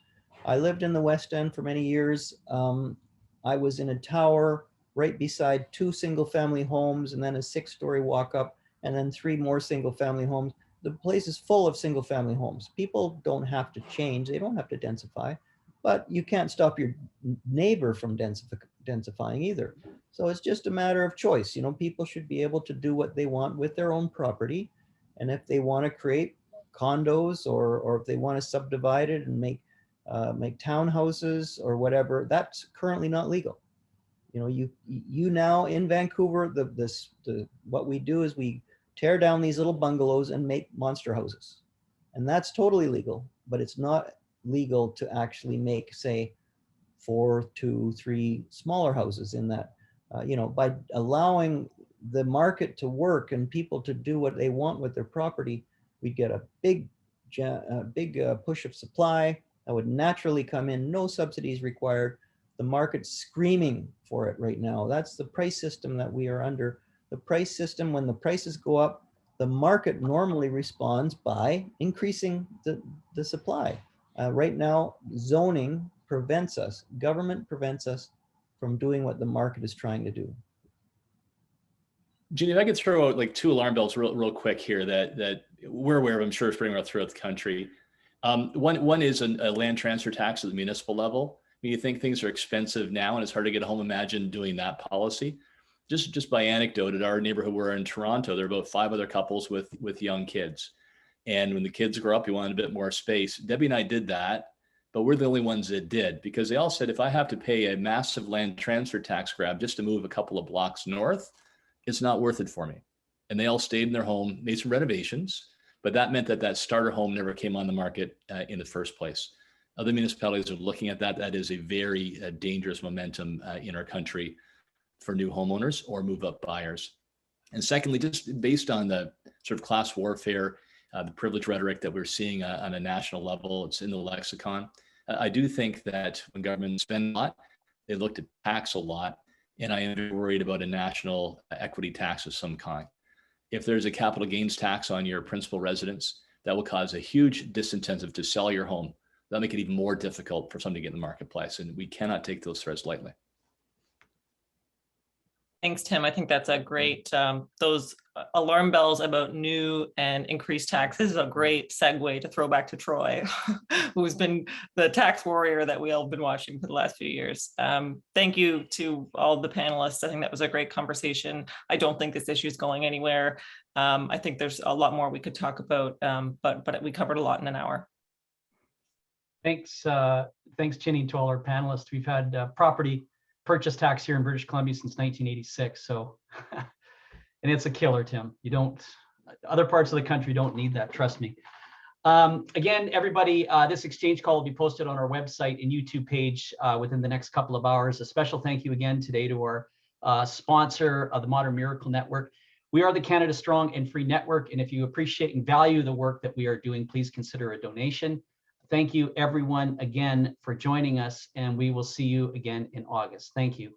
I lived in the West End for many years. I was in a tower right beside 2 single-family homes and then a 6-story walk-up, and then 3 more single-family homes. The place is full of single-family homes. People don't have to change. They don't have to densify, but you can't stop your neighbor from densifying either. So it's just a matter of choice. You know, people should be able to do what they want with their own property. And if they want to create condos or if they want to subdivide it and make townhouses or whatever, that's currently not legal. You know, you now in Vancouver, what we do is we tear down these little bungalows and make monster houses. And that's totally legal, but it's not legal to actually make, say, 4, 2, 3 smaller houses in that. You know, by allowing the market to work and people to do what they want with their property, we'd get a big push of supply that would naturally come in, no subsidies required. The market's screaming for it right now. That's the price system that we are under. The price system, when the prices go up, the market normally responds by increasing the supply. Right now, zoning prevents us, government prevents us from doing what the market is trying to do. Ginny, if I could throw out like 2 alarm bells real quick here that we're aware of, I'm sure it's pretty much throughout the country. One is a land transfer tax at the municipal level. I mean, you think things are expensive now and it's hard to get a home. Imagine doing that policy. Just by anecdote, at our neighborhood, we're in Toronto, there are about 5 other couples with young kids. And when the kids grow up, you want a bit more space. Debbie and I did that, but we're the only ones that did, because they all said, if I have to pay a massive land transfer tax grab just to move a couple of blocks north, it's not worth it for me. And they all stayed in their home, made some renovations, but that meant that starter home never came on the market in the first place. Other municipalities are looking at that. That is a very dangerous momentum in our country for new homeowners or move-up buyers. And secondly, just based on the sort of class warfare, the privilege rhetoric that we're seeing on a national level, it's in the lexicon. I do think that when governments spend a lot, they look to tax a lot, and I am worried about a national equity tax of some kind. If there's a capital gains tax on your principal residence, that will cause a huge disincentive to sell your home. That'll make it even more difficult for somebody to get in the marketplace, and we cannot take those threats lightly. Thanks, Tim. I think that's a great, those alarm bells about new and increased taxes is a great segue to throw back to Troy, who's been the tax warrior that we all have been watching for the last few years. Thank you to all the panelists. I think that was a great conversation. I don't think this issue is going anywhere. I think there's a lot more we could talk about, but we covered a lot in an hour. Thanks, Ginny, to all our panelists. We've had property purchase tax here in British Columbia since 1986. So, and it's a killer, Tim. Other parts of the country don't need that, trust me. Again, everybody, this exchange call will be posted on our website and YouTube page within the next couple of hours. A special thank you again today to our sponsor of the Modern Miracle Network. We are the Canada Strong and Free Network, and if you appreciate and value the work that we are doing, please consider a donation. Thank you, everyone, again for joining us, and we will see you again in August. Thank you.